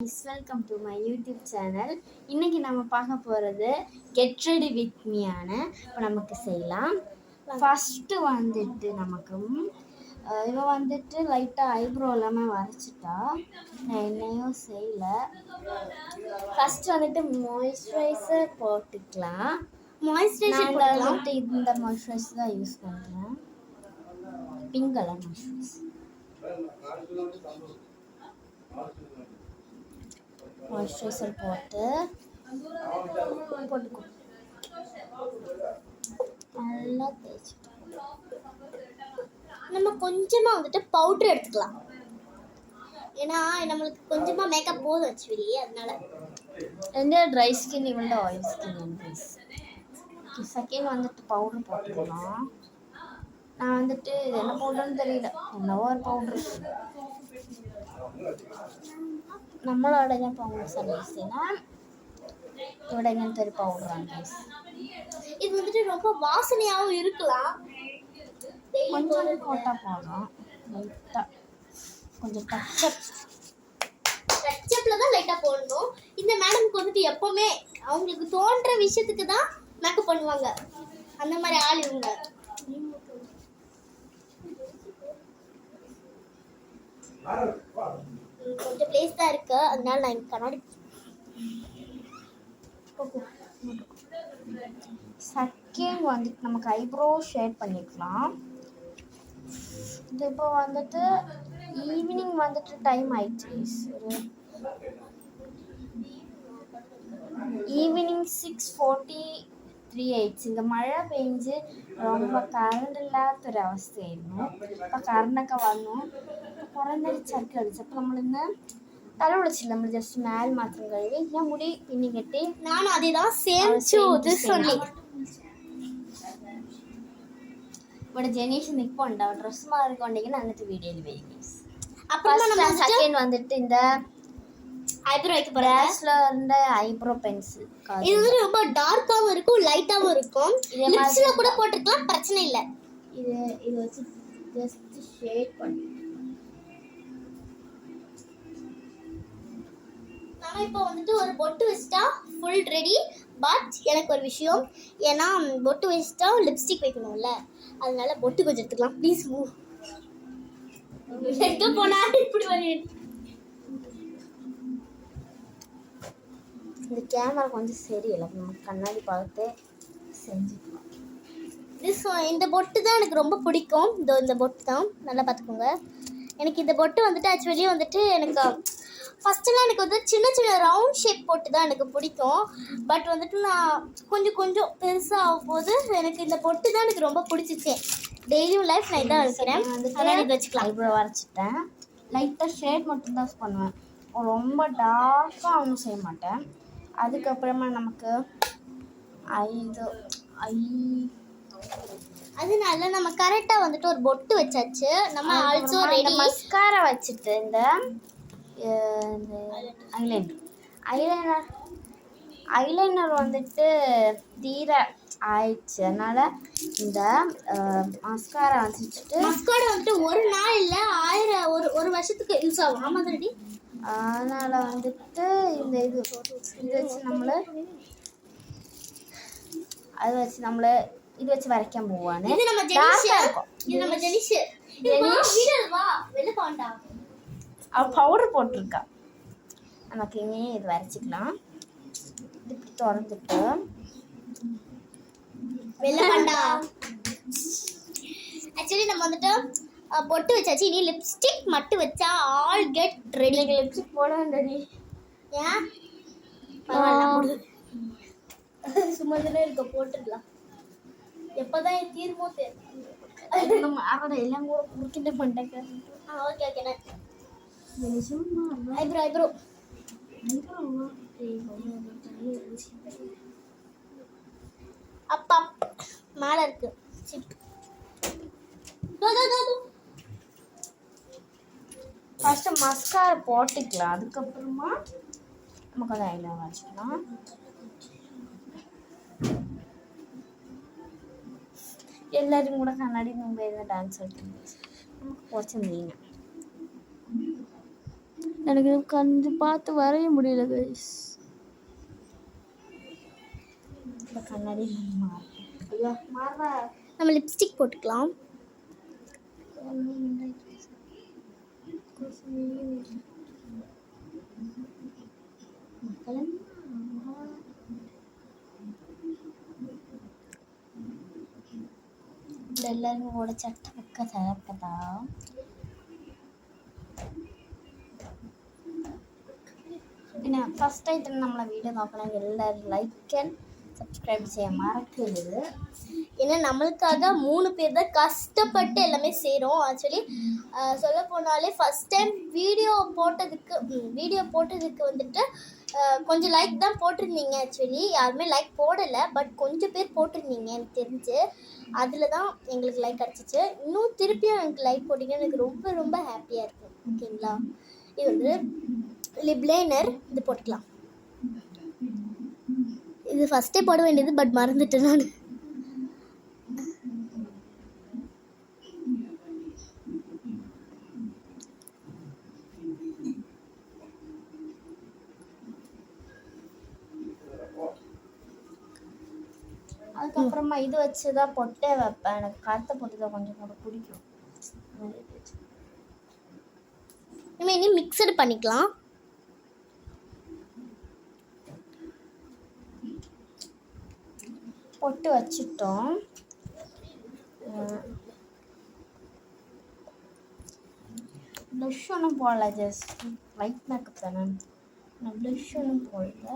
Welcome to my YouTube channel. இன்றைக்கி நம்ம பார்க்க போகிறது கெட் ரெடி வித் மீயான. இப்போ நமக்கு செய்யலாம். ஃபஸ்ட்டு வந்துட்டு நமக்கு இவன் வந்துட்டு லைட்டாக ஐப்ரோ எல்லாமே வரைச்சிட்டா. நான் என்னையும் செய்யலை. ஃபஸ்ட்டு வந்துட்டு மாய்ஸ்சரைசர் போட்டுக்கலாம். மாய்ஸ்சரைசர் வந்துட்டு இந்த மாய்ஸ்சரைசர் தான் யூஸ் பண்ணுறேன். Pink colour moisturiser. மாய்ஸ்சரைசர் போட்டுக்கோ நல்லா தேய்ச்சிட்டு நம்ம கொஞ்சமாக வந்துட்டு பவுட்ரு எடுத்துக்கலாம். ஏன்னா நம்மளுக்கு கொஞ்சமாக மேக்கப் போதும் ஆக்சுவலி. அதனால எந்த ட்ரை ஸ்கின் இவங்க ஆயில் ஸ்கின். செகண்ட் வந்துட்டு பவுட்ரு போட்டுக்கலாம். நான் வந்துட்டு இது என்ன பவுடர்னு தெரியல, என்னவோ ஒரு பவுட்ரு. நம்மளோட பவுடர் சர்வீஸ்னா இதோட தெரிய பவுடர். இது வந்துட்டு ரொம்ப வாசனையாகவும் இருக்கலாம். கொஞ்சம் போட்டால் போதும். லைட்டாக கொஞ்சம் டச்சப்பில் தான் லைட்டாக போடணும். இந்த மேடம்க்கு வந்துட்டு எப்போவுமே அவங்களுக்கு தோன்ற விஷயத்துக்கு தான் மேக்கப் பண்ணுவாங்க. அந்த மாதிரி ஆள் இவங்க. கொஞ்சம் பிளேஸ் தான் இருக்கு, அதனால நான் கண்ணாடி. செகண்ட் வந்துட்டு நமக்கு ஐப்ரோ ஷேட் பண்ணிக்கலாம். இது இப்போ வந்துட்டு ஈவினிங் வந்துட்டு டைம் ஆயிடுச்சு. ஈவினிங் 6:43 ஆயிடுச்சு. இங்கே மழை பெஞ்சு ரொம்ப கரண்ட் இல்லாத ஒரு அவஸ்தையாയിരുന്നു. இப்போ கரண்டൊക്കെ വന്നു. കുറേ ചരക്ക് അടിച്ചു. അപ്പോൾ നമ്മളിന്ന് തല വിളിച്ചില്ല, നമ്മൾ ജസ്റ്റ് മേൽ മാത്രം കഴുകി ഞാൻ മുടി പിന്നെ കെട്ടി. நானும் அதே தான் சொல்லி ഇവിടെ ജനീഷ് നിൽപ്പുണ്ടാവും. ഡ്രസ്സ് മാറിക്കൊണ്ടെങ്കിൽ അന്നത്തെ വീഡിയോയിൽ വരും. அப்புறமா நம்ம செகண்ட் வந்துட்டு இந்த ஐப்ரோ வைக்க போறேன். ஐப்ரோ பென்சில் இது வந்து ரொம்ப டார்க்காவும் இருக்கும், லைட்டாவும் இருக்கும். லிப்ஸ்ல கூட போட்டுக்கலாம், பிரச்சனை இல்லை. இது வச்சு ஜஸ்ட் ஷேட் பண்ணி நம்ம இப்போ வந்துட்டு ஒரு பொட்டு வச்சிட்டா ஃபுல் ரெடி. பட் எனக்கு ஒரு விஷயம், ஏன்னா பொட்டு வச்சிட்டா லிப்ஸ்டிக் வைக்கணும்ல, அதனால பொட்டு கொஞ்சம் எடுத்துக்கலாம். Please move. எங்க போனா இப்படி வரேன். இந்த கேமரா கொஞ்சம் சரியில்லை, நம்ம கண்ணாடி பார்த்து செஞ்சுக்கலாம். இந்த பொட்டு தான் எனக்கு ரொம்ப பிடிக்கும். இந்த பொட்டு தான் நல்லா பார்த்துக்கோங்க. எனக்கு இந்த பொட்டு வந்துட்டு ஆக்சுவலி வந்துட்டு எனக்கு ஃபஸ்ட்டுலாம் எனக்கு வந்து சின்ன சின்ன ரவுண்ட் ஷேப் போட்டு தான் எனக்கு பிடிக்கும். பட் வந்துட்டு நான் கொஞ்சம் பெருசாக ஆகும்போது எனக்கு இந்த பொட்டு தான் எனக்கு ரொம்ப பிடிச்சிச்சு. டெய்லியும் லைஃப் நான் இதான் வைக்கிறேன். வந்துட்டு வச்சுக்கலாம். ஐப்ரோ வரைச்சிட்டேன். லைட்டாக ஷேட் மட்டும்தான் பண்ணுவேன், ரொம்ப டார்க்காக ஒன்றும் செய்ய மாட்டேன். அதுக்கப்புறமா நமக்கு அதனால நம்ம கரெக்டாக வந்துட்டு ஒரு பொட்டு வச்சாச்சு. நம்ம ஆல்சோ ரெடி. மஸ்காரா வச்சுட்டு இந்த ஐலைனர் வந்துட்டு தீர ஆயிடுச்சு. அதனால இந்த மஸ்காரா வந்துட்டு ஒரு நாள் இல்லை, 1000 ஒரு வருஷத்துக்கு யூஸ் ஆகும். ஆமாம் ரெடி. அதனால வந்துட்டு இந்த இது வச்சு நம்மள இது வச்சு வரைக்கும் போவானு. இது நம்ம ஜெனிஷ். அவள் பவுடர் போட்டிருக்கா. நமக்கு இங்கே இது வரைச்சிக்கலாம். இது இப்படி திறந்துட்டு ஆக்சுவலி நம்ம வந்துட்டு பொட்டு வச்சாச்சு. இனி லிப்ஸ்டிக் மட்டும் வச்சா ஆல் கெட் ரெடி. லிப்ஸ்டிக் போட ரெடி. ஏன் சும்மா தானே இருக்க, போட்டுக்கலாம். எப்போதான் தீர்மோ நம்ம எல்லாம் கூட குறுக்கிட்ட பண்ணிட்டேன். ஓகே ஐப்ரோ அப்பா மேலே இருக்கு. ஃபஸ்ட்டு மஸ்காரா போட்டுக்கலாம். அதுக்கப்புறமா நமக்கு அதை ஐலைனர் வச்சுக்கலாம். எல்லாரும் கூட கண்ணாடி மும்பை டான்ஸ் ஆடுறது நமக்கு കുറച്ച് മീൻ. எனக்கு கண்டு பார்த்து வரைய முடியல கைஸ். இந்த கண்ணாடி மாறா. நம்ம லிப்ஸ்டிக் போட்டுக்கலாம். എല്ലാവരും കൂടെ ചട്ടമൊക്കെ ചേർക്കതാ. പിന്നെ ഫസ്റ്റ് ആയിട്ട് നമ്മളെ വീഡിയോ നോക്കണമെങ്കിൽ എല്ലാവരും ലൈക്ക് ആൻഡ് சப்ஸ்கிரைப் செய்ய மறக்கരുത്. ஏன்னா நம்மளுக்காக 3 பேர் தான் கஷ்டப்பட்டு எல்லாமே செய்கிறோம். ஆக்சுவலி சொல்ல போனாலே ஃபஸ்ட் டைம் வீடியோ போட்டதுக்கு வந்துட்டு கொஞ்சம் லைக் தான் போட்டிருந்தீங்க. ஆக்சுவலி யாருமே லைக் போடலை, பட் கொஞ்சம் பேர் போட்டிருந்தீங்க எனக்கு தெரிஞ்சு. அதில் தான் எங்களுக்கு லைக் கிடச்சிச்சு. இன்னும் திருப்பியும் எனக்கு லைக் போட்டிங்கன்னா எனக்கு ரொம்ப ரொம்ப ஹாப்பியாக இருக்கும். ஓகேங்களா? இது வந்து லிப்லைனர் இது போட்டுக்கலாம். இது ஃபஸ்ட்டே போட வேண்டியது, பட் மறந்துட்டேன் நான். அதுக்கப்புறமா இது வச்சு தான் பொட்டே வைப்பேன். எனக்கு கருத்தை பொட்டு தான் கொஞ்சம் கூட பிடிக்கும். இனி மிக்சடு பண்ணிக்கலாம். பொட்டு வச்சுட்டோம். ப்ளஷ் ஒன்றும் போடல, ஜஸ்ட் லைட் மேக்கப் தானே. நான் ப்ளஷ் ஒன்றும் போடல.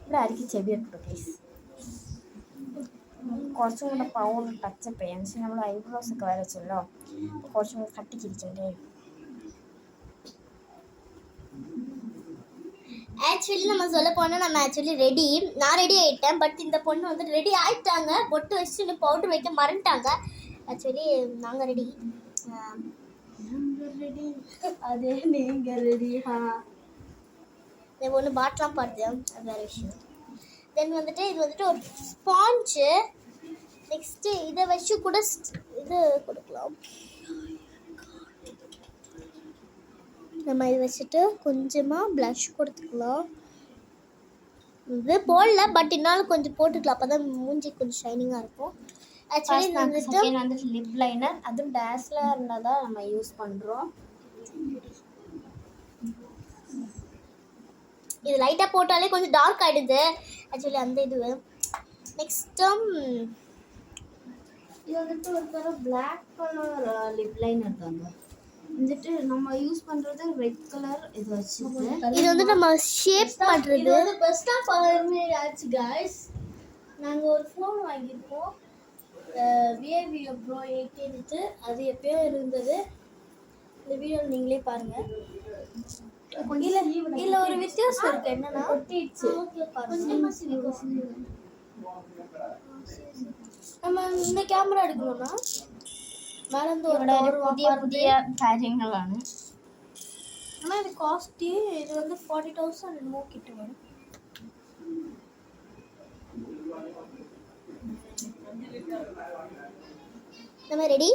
ഇവിടെ ആയിരിക്കും ചെവിയൊക്കെ പ്ലീസ്. കുറച്ചും കൂടെ പൗഡർ ടച്ചപ്പ് ചെയ്യാം. പക്ഷേ നമ്മൾ ഐബ്രോസ് ഒക്കെ വരച്ചല്ലോ, അപ്പോൾ കുറച്ചും കൂടെ കട്ടിച്ചിരിക്കണ്ടേ. ஆக்சுவலி நம்ம சொல்ல போனால் நம்ம நான் ரெடி ஆகிட்டேன். பட் இந்த பொண்ணு வந்து ரெடி ஆகிட்டாங்க. பொட்டு வச்சு இன்னும் பவுடர் வைக்க மறந்துட்டாங்க. ஆக்சுவலி நாங்கள் ரெடி. அதே நீங்கள் ரெடியா? ஒன்று பாட்டெலாம் பார்த்து அது வேறு விஷயம். தென் வந்துட்டு இது வந்துட்டு ஒரு ஸ்பாஞ்சு. நெக்ஸ்ட்டு இதை வச்சு கூட இது கொடுக்கலாம். நம்ம இது வச்சுட்டு கொஞ்சமாக ப்ளஷ் கொடுத்துக்கலாம். இது போடல, பட் என்னாலும் கொஞ்சம் போட்டுக்கலாம். அப்போ தான் மூஞ்சி கொஞ்சம் ஷைனிங்காக இருக்கும். ஆக்சுவலி வந்துட்டு லிப் லைனர், அதுவும் டேஸ்லர் இருந்தால் தான் நம்ம யூஸ் பண்ணுறோம். இது லைட்டாக போட்டாலே கொஞ்சம் டார்க் ஆகிடுது. ஆக்சுவலி அந்த இது நெக்ஸ்ட்டும் இது வந்துட்டு ஒரு தடவை பிளாக் கலர் லிப் லைனர் தாங்க. வந்துட்டு நம்ம யூஸ் பண்ணுறது ரெட் கலர் இது வச்சுட்டு இது வந்து நம்ம ஷேப் பண்ணுறது. இது வந்து பெஸ்ட் ஆஃப் ஆச்சு கைஸ். நாங்கள் ஒரு ஃபோன் வாங்கியிருக்கோம், விஏவிஓ ப்ரோ 18. அது எப்பயோ இருந்தது. இந்த வீடியோ நீங்களே பாருங்கள். இல்லை ஒரு வித்தியாசம் இருக்குது. என்னன்னா ஒட்டிடுச்சு. நம்ம இந்த கேமரா எடுக்கணும்னா மேலேருந்து ஒரு புதிய புதிய காரியங்களான. ஆனால் இது காஸ்ட்லி. இது வந்து 40,000 என்னமோ கிட்ட வரும். நம்ம ரெடி.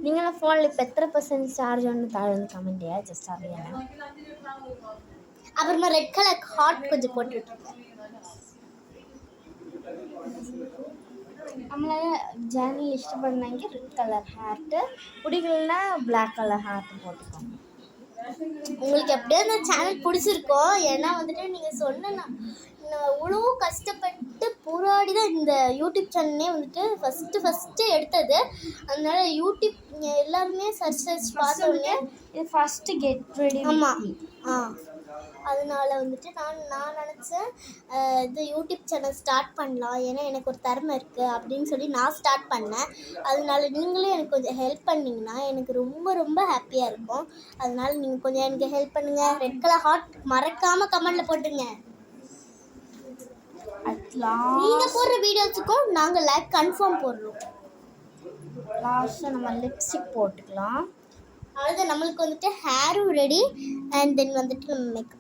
നിങ്ങളുടെ ഫോണിൽ ഇപ്പോൾ എത്ര % ചാർജ് ഉണ്ടെന്ന് താഴെ ഒന്ന് കമൻറ്റ് ചെയ്യുക, ജസ്റ്റ് അറിയാനാ. அப்புறமா ரெட் கலர் ஹார்ட் கொஞ்சம் போட்டு விட்டுருக்கேன். നമ്മളെ ചാനൽ ഇഷ്ടപ്പെടുന്നെങ്കിൽ റെഡ് കളർ ഹാർട്ട്, பிடிக்கலன்னா பிளாக் கலர் ஹார்ட் போட்டுக்கோங்க. உங்களுக்கு எப்படியோ அந்த சேனல் பிடிச்சிருக்கோம். ஏன்னா வந்துட்டு நீங்கள் சொன்னா இவ்வளோ கஷ்டப்பட்டு போராடி தான் இந்த யூடியூப் சேனல்லே வந்துட்டு ஃபஸ்ட்டு எடுத்தது. அதனால யூடியூப் எல்லாருமே சர்ச் பார்த்தோன்னே இது ஃபஸ்ட்டு கெட் ரெடி. ஆமாம். அதனால வந்துட்டு நான் நினச்சேன் இது யூடியூப் சேனல் ஸ்டார்ட் பண்ணலாம். ஏன்னா எனக்கு ஒரு திறமை இருக்குது அப்படின்னு சொல்லி நான் ஸ்டார்ட் பண்ணேன். அதனால நீங்களே எனக்கு கொஞ்சம் ஹெல்ப் பண்ணிங்கன்னா எனக்கு ரொம்ப ரொம்ப ஹாப்பியாக இருக்கும். அதனால நீங்கள் கொஞ்சம் எனக்கு ஹெல்ப் பண்ணுங்கள். ரெட் கலர் ஹார்ட் மறக்காமல் கமெண்டில் போட்டுங்க. நீங்கள் போடுற வீடியோஸுக்கும் நாங்கள் லைக் கன்ஃபார்ம் போடுறோம். லாஸ்ட்டாக நம்ம லிப்ஸ்டிக் போட்டுக்கலாம். அவ்வளோதான், நம்மளுக்கு வந்துட்டு ஹேரும் ரெடி. அண்ட் தென் வந்துட்டு நம்ம மேக்கப்.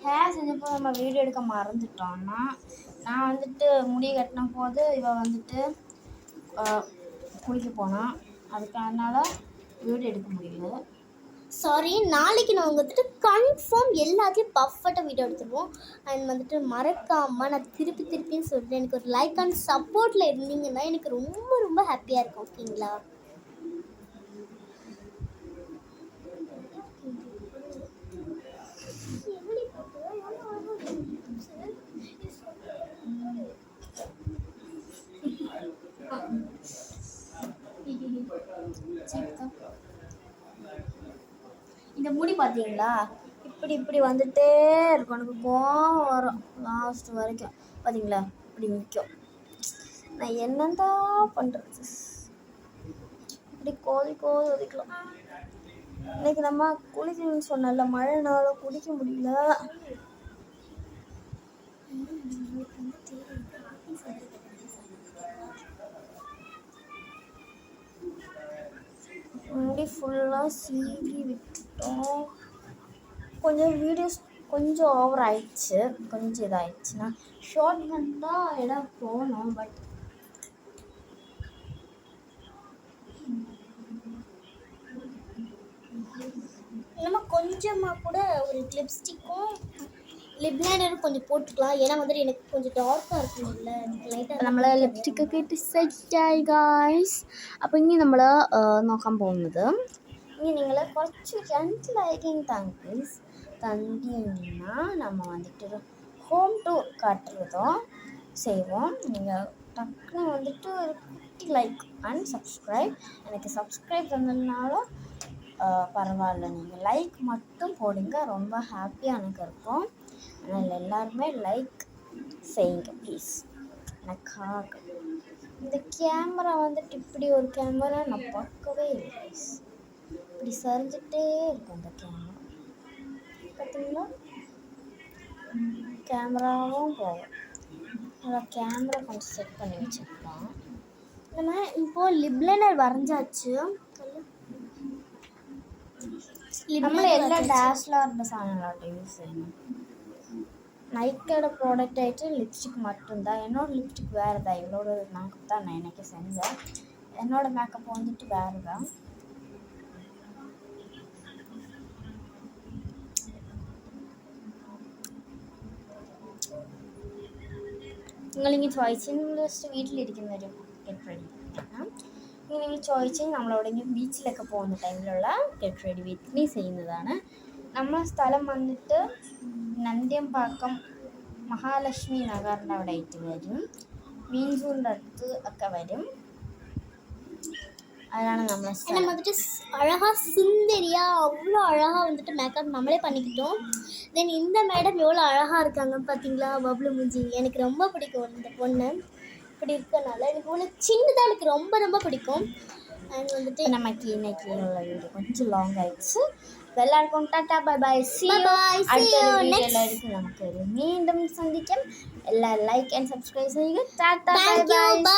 ஹேர் செஞ்சப்போ நம்ம வீடியோ எடுக்க மறந்துட்டோம்னா நான் வந்துட்டு முடி கட்டின போது இவள் வந்துட்டு குளிக்க போனான், அதுக்காக வீடியோ எடுக்க முடியல. சாரி, நாளைக்கு நான் வந்துட்டு கன்ஃபார்ம் எல்லாத்தையும் பர்ஃபெக்டாக வீடியோ எடுத்துருவோம். அண்ட் வந்துட்டு மறக்காமல் நான் திருப்பின்னு சொல்லிட்டு எனக்கு ஒரு லைக் அண்ட் சப்போர்ட்டில் இருந்தீங்கன்னா எனக்கு ரொம்ப ரொம்ப ஹாப்பியாக இருக்கும். ஓகேங்களா? இந்த முடி பார்த்தீங்களா, இப்படி வந்துட்டே இருக்கும். எனக்கு கோவம் வரும் லாஸ்ட் வரைக்கும். பார்த்தீங்களா இப்படி நிற்கும். நான் என்னதான் பண்ணுறது, இப்படி கோதி ஒதுக்கலாம். இன்னைக்கு நம்ம குளிக்கணும்னு சொன்னல, மழைனால குளிக்க முடியல. முடி ஃபுல்லாக சீவி விட்டுட்டோம். கொஞ்சம் வீடியோஸ் கொஞ்சம் ஓவர் ஆயிடுச்சு, கொஞ்சம் இதாகிடுச்சுன்னா ஷார்ட் பண்ணால் இடம் போகணும். பட் நம்ம கொஞ்சமாக கூட ஒரு லிப்ஸ்டிக்கும் லிப் லைனரும் கொஞ்சம் போட்டுக்கலாம். ஏன்னா வந்துட்டு எனக்கு கொஞ்சம் டார்க்காக இருக்கணும்ல, லைட்டாக നമ്മളെ ലിപ്സ്റ്റിക്കൊക്കെ ഇട്ട് സെറ്റായി ഗായ്സ്. അപ്പോൾ ഇനി നമ്മൾ നോക്കാൻ പോകുന്നത്, ഇനി നിങ്ങൾ കുറച്ച് 2 ലൈക്കിങ് தேங்க்ஸ் தந்தீங்கன்னா நம்ம வந்துட்டு ஹோம் டூர் காட்டுறதும் செய்வோம். நீங்கள் டக்குன்னு வந்துட்டு ஒரு குட்டி லைக் அண்ட் சப்ஸ்கிரைப். எனக்கு சப்ஸ்கிரைப் தந்ததுனாலும் பரவாயில்ல, நீங்கள் லைக் மட்டும் போடுங்க, ரொம்ப ஹாப்பியாக எனக்கு இருக்கும். அதனால் எல்லாருமே லைக் செய்யுங்க ப்ளீஸ் எனக்காக. இந்த கேமரா வந்துட்டு இப்படி ஒரு கேமரா நான் பார்க்கவே இல்லை. இப்படி சரிஞ்சிட்டே இருக்கும் இந்த கேமரா, பார்த்தீங்களா? கேமராவும் போகும். அதான் கேமரா கொஞ்சம் செட் பண்ணி வச்சுருக்கோம். நம்ம இப்போது லிப் லைனர் வரைஞ்சாச்சு. നമ്മൾ എല്ലാ ഡാസ്ലറിൻ്റെ സാധനങ്ങളാട്ടോ യൂസ് ചെയ്യുന്നത്. நைக்கோட ப்ராடக்ட் ஆகிட்டு லிப்ஸ்டிக் மட்டும்தான். என்னோடய லிப்ஸ்டிக் வேறு தான், இவளோட மேக்கப் தான் நான் எனக்கு செஞ்சேன். என்னோடய மேக்கப் வந்துட்டு வேறு தான். നിങ്ങൾ ചോദിച്ചു വീട്ടിലിരിക്കുന്നൊരു ഗെറ്റ് റെഡി നിങ്ങൾ ചോദിച്ച് നമ്മളെവിടെയെങ്കിലും ബീച്ചിലൊക്കെ പോകുന്ന ടൈമിലുള്ള ഗെറ്റ് റെഡി വിത്ത് മീ ചെയ്യുന്നതാണ്. നമ്മളെ സ്ഥലം വന്നിട്ട് നന്ദ്യംപാക്കം മഹാലക്ഷ്മി നഗറിൻ്റെ അവിടെ ആയിട്ട് വരും, മീൻസൂറിൻ്റെ അടുത്ത് ഒക്കെ വരും. அதான நம்ம நம்ம வந்துட்டு அழகாக சுந்தரியாக அவ்வளோ அழகாக வந்துட்டு மேக்கப் நம்மளே பண்ணிக்கிட்டோம். தென் இந்த மேடம் எவ்வளோ அழகாக இருக்காங்க பார்த்தீங்களா, பப்ளு மூஞ்சி. எனக்கு ரொம்ப பிடிக்கும் இந்த பொண்ணு, இப்படி இருக்கனால எனக்கு இவ்வளோ சின்னதாக எனக்கு ரொம்ப ரொம்ப பிடிக்கும். அண்ட் வந்துட்டு நமக்கு இன்னைக்கு உள்ள வீடியோ கொஞ்சம் லாங் ஆயிடுச்சு. எல்லாருக்கும் டாட்டா பை பை. அடுத்த வீடியோல இருக்கு நமக்கு மீண்டும் சந்திக்கும். எல்லாரும் லைக் அண்ட் சப்ஸ்கிரைப் செய்யுங்க. Tata bye by.